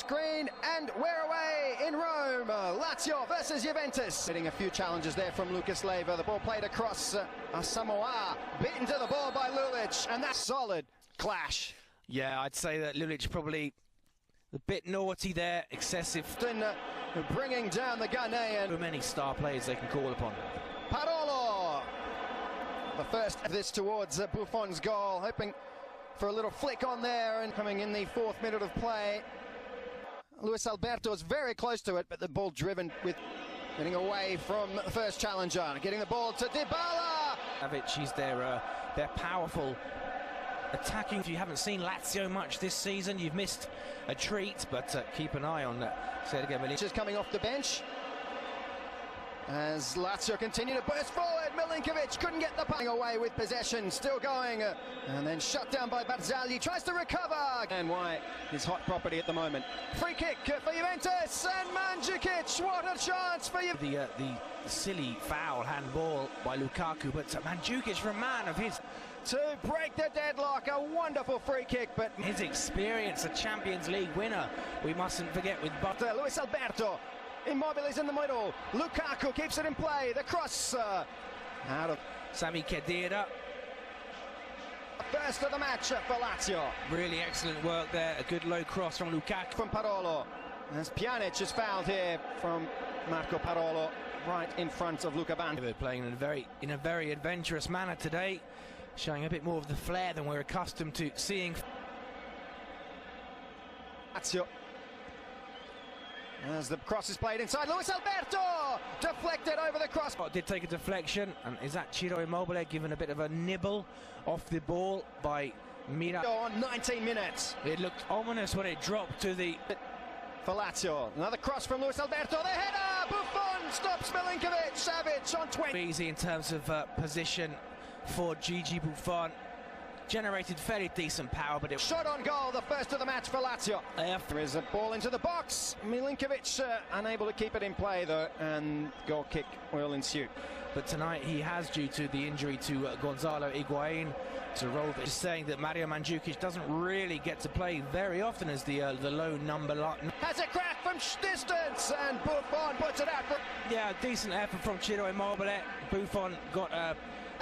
screen, and we're away in Rome. Lazio versus Juventus. Getting a few challenges there from Lucas Leiva. The ball played across Samoa, beaten to the ball by Lulic, and that's solid clash. Yeah, I'd say that Lulic probably a bit naughty there, excessive. Bringing down the Ghanaian. So many star players they can call upon. Parolo, the first of this towards Buffon's goal, hoping for a little flick on there, and coming in the 4th minute of play. Luis Alberto's very close to it, but the ball driven with getting away from the first challenger, getting the ball to Dybala. He's they're powerful attacking. If you haven't seen Lazio much this season, you've missed a treat, but keep an eye on that. Say it again, Milinkovic. Just coming off the bench as Lazio continue to burst forward. Milinkovic couldn't get the ball away with possession, still going, and then shut down by Barzagli. Tries to recover, and why is hot property at the moment. Free kick for Juventus, and Mandzukic, what a chance for you. The silly foul handball by Lukaku, but Mandzukic, for a man of his, to break the deadlock. A wonderful free kick, but his experience, a Champions League winner, we mustn't forget, with Luis Alberto. Immobile's in the middle. Lukaku keeps it in play. The cross out of Sami Khedira. First of the match for Lazio. Really excellent work there. A good low cross from Lukaku. From Parolo. As Pjanic is fouled here from Marco Parolo, right in front of Luka Band. They're playing in a very adventurous manner today, showing a bit more of the flair than we're accustomed to seeing. Lazio. As the cross is played inside, Luis Alberto deflected over the cross. Did take a deflection, and is that Ciro Immobile given a bit of a nibble off the ball by Mira? On 19 minutes. It looked ominous when it dropped to the... For Lazio, another cross from Luis Alberto, the header, Buffon stops Milinkovic, Savic on 20. Easy in terms of position for Gigi Buffon. Generated fairly decent power, but it... Shot on goal, the first of the match for Lazio. There is a ball into the box. Milinkovic unable to keep it in play, though, and goal kick will ensue. But tonight he has, due to the injury to Gonzalo Higuain, to roll. It's saying that Mario Mandzukic doesn't really get to play very often as the low number. Has a crack from distance, and Buffon puts it out. Yeah, decent effort from Ciro Immobile. Buffon got a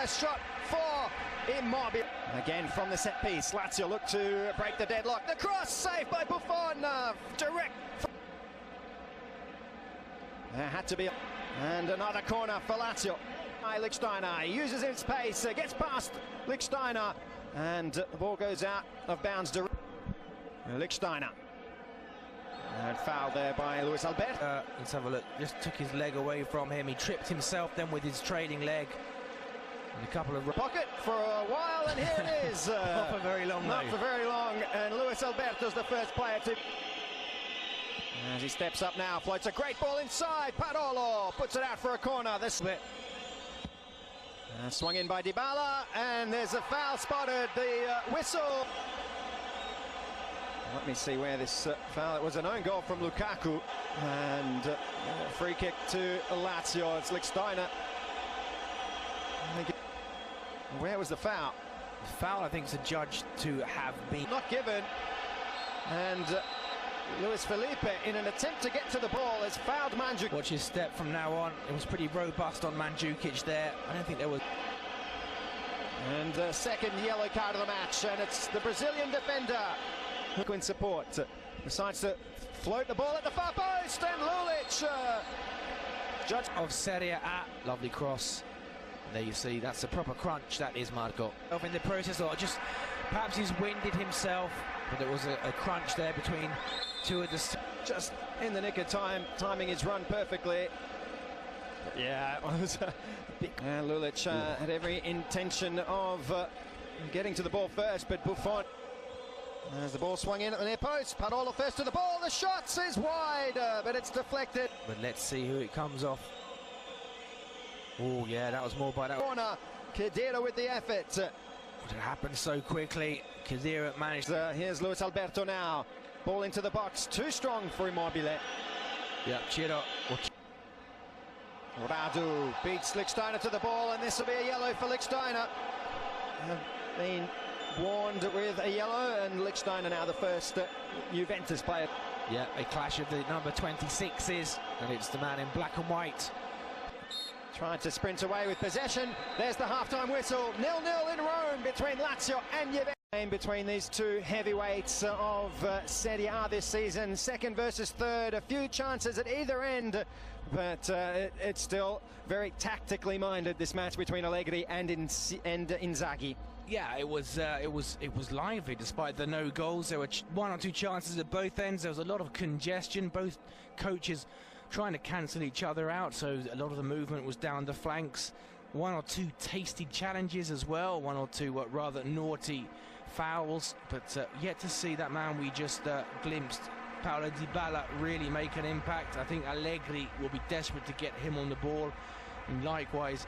shot for Immobile. Again from the set piece, Lazio look to break the deadlock. The cross saved by Buffon, direct. There had to be, and another corner for Lazio. Lichtsteiner, he uses his pace, gets past Lichtsteiner, and the ball goes out of bounds. Lichtsteiner. And foul there by Luis Alberto. Let's have a look. Just took his leg away from him. He tripped himself then with his trailing leg. And a couple of pocket for a while, and here it is. Not for very long. Not for very long, and Luis Alberto's the first player to. As he steps up now, floats a great ball inside. Parolo puts it out for a corner. This bit. Swung in by Dybala, and there's a foul spotted. The whistle. Let me see where this foul. It was an own goal from Lukaku, and free kick to Lazio. It's Lichtsteiner. Where was the foul? The foul, I think, is adjudged to have been not given, and Luis Felipe, in an attempt to get to the ball, has fouled Mandzukic. Watch his step from now on. It was pretty robust on Mandzukic there. I don't think there was. And second yellow card of the match, and it's the Brazilian defender who in support decides to float the ball at the far post, and Lulic judge of Serie A. Lovely cross. There you see, that's a proper crunch, that is Marco. In the process, or just perhaps he's winded himself, but there was a crunch there between two of the... Just in the nick of time, timing his run perfectly. But yeah, it was a big... Lulic had every intention of getting to the ball first, but Buffon... As the ball swung in at the near post, Parolo first to the ball, the shot is wide, but it's deflected. But let's see who it comes off. Oh yeah, that was more by that corner. Khedira with the effort. But it happened so quickly. Khedira managed. Here's Luis Alberto now. Ball into the box, too strong for Immobile. Yeah, Ciro. Radu beats Lichtsteiner to the ball, and this will be a yellow for Lichtsteiner. Been warned with a yellow, and Lichtsteiner now the first Juventus player. Yeah, a clash of the number 26s, and it's the man in black and white. Tried to sprint away with possession. There's the half-time whistle. 0-0 in Rome between Lazio and Juventus. Between these two heavyweights of Serie A this season, second versus third, a few chances at either end, but it's still very tactically minded, this match between Allegri and Inzaghi. Yeah, it was lively despite the no goals. There were one or two chances at both ends. There was a lot of congestion, both coaches trying to cancel each other out, so a lot of the movement was down the flanks. One or two tasty challenges as well, one or two rather naughty fouls, but yet to see that man we just glimpsed, Paulo Dybala, really make an impact. I think Allegri will be desperate to get him on the ball, and likewise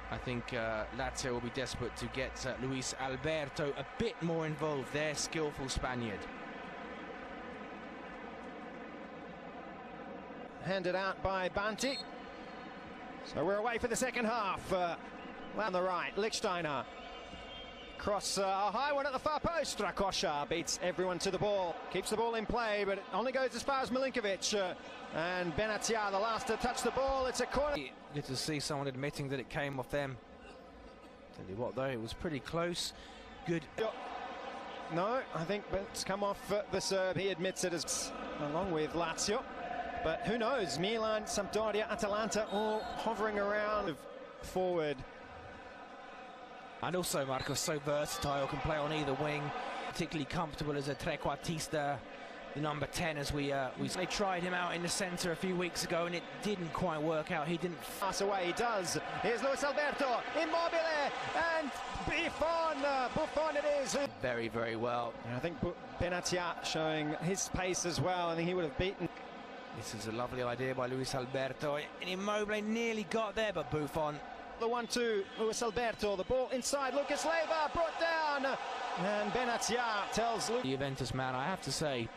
I think Lazio will be desperate to get Luis Alberto a bit more involved, their skillful Spaniard. Handed out by Banti. So we're away for the second half. On the right, Lichtsteiner. Cross a high one at the far post. Strakosha beats everyone to the ball. Keeps the ball in play, but it only goes as far as Milinkovic. And Benatia, the last to touch the ball. It's a corner. Good to see someone admitting that it came off them. Tell you what, though, it was pretty close. Good. No, I think it's come off the Serb. He admits it as along with Lazio. But who knows? Milan, Sampdoria, Atalanta all hovering around forward. And also Marcos so versatile, can play on either wing, particularly comfortable as a trequartista, the number 10, as we they tried him out in the centre a few weeks ago and it didn't quite work out. He didn't pass away. He does. Here's Luis Alberto, Immobile, and Buffon it is. Very, very well. And I think Benatia showing his pace as well. I think he would have beaten. This is a lovely idea by Luis Alberto, and Immobile nearly got there, but Buffon. The 1-2, Luis Alberto, the ball inside, Lucas Leiva brought down, and Benatia tells the Juventus man, I have to say.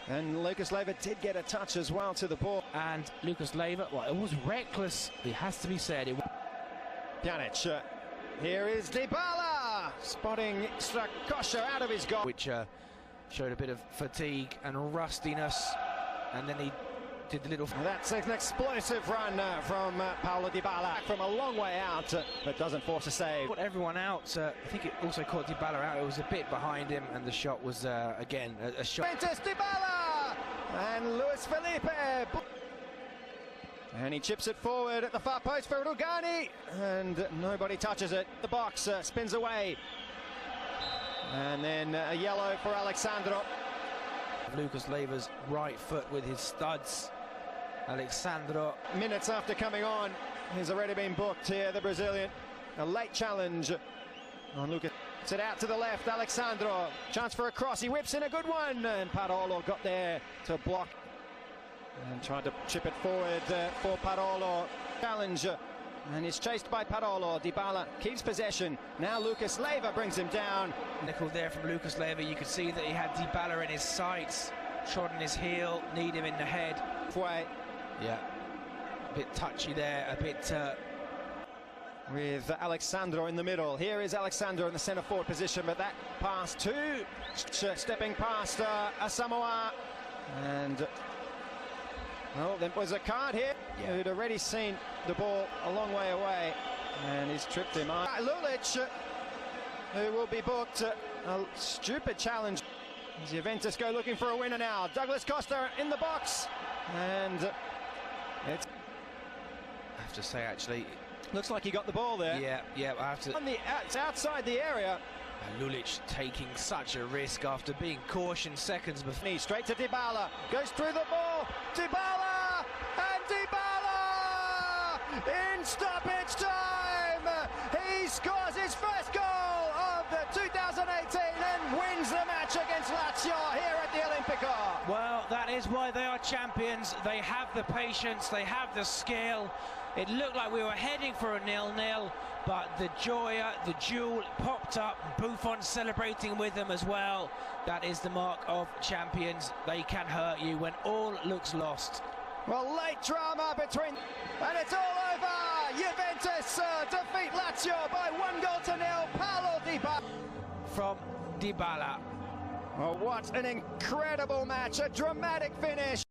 And Lucas Leiva did get a touch as well to the ball. And Lucas Leiva, well, it was reckless, it has to be said. Pjanic, here is Dybala, spotting Strakosha out of his goal. Which showed a bit of fatigue and rustiness, and then he did the little... That's an explosive run from Paulo Dybala from a long way out, but doesn't force a save. Put everyone out. I think it also caught Dybala out. It was a bit behind him, and the shot was, again, a shot. Juventus, Dybala! And Luis Felipe. And he chips it forward at the far post for Rugani, and nobody touches it. The box spins away. And then a yellow for Alexandro. Lucas Leiva's right foot with his studs. Alexandro. Minutes after coming on, he's already been booked here, the Brazilian. A late challenge on Lucas. It's it out to the left, Alexandro. Chance for a cross, he whips in a good one, and Parolo got there to block. And tried to chip it forward for Parolo. Challenge, and he's chased by Parolo. Dybala keeps possession. Now Lucas Leiva brings him down. Nickel there from Lucas Leiva. You could see that he had Dybala in his sights. Trod on his heel, need him in the head. Halfway. Yeah, a bit touchy there, a bit... With Alexandro in the middle. Here is Alexandro in the centre forward position, but that pass to stepping past Asamoah. And... well, there was a card here. Yeah. Who'd already seen the ball a long way away, and he's tripped him. Lulic, who will be booked. A stupid challenge. As Juventus go looking for a winner now. Douglas Costa in the box, and it's... I have to say, actually, looks like he got the ball there. Yeah, I have to... It's outside the area. Lulic taking such a risk after being cautioned seconds before. Straight to Dybala, goes through the ball, Dybala, and Dybala! In stoppage time, he scores his first goal of the 2018 and wins the match against Lazio here at the Olimpico. Well, that is why they are champions. They have the patience, they have the skill. It looked like we were heading for a 0-0, but the Gioia, the Jewel popped up, Buffon celebrating with them as well. That is the mark of champions. They can hurt you when all looks lost. Well, late drama between, and it's all over. Juventus defeat Lazio by 1-0. Paulo Dybala. From Dybala. Oh, what an incredible match, a dramatic finish.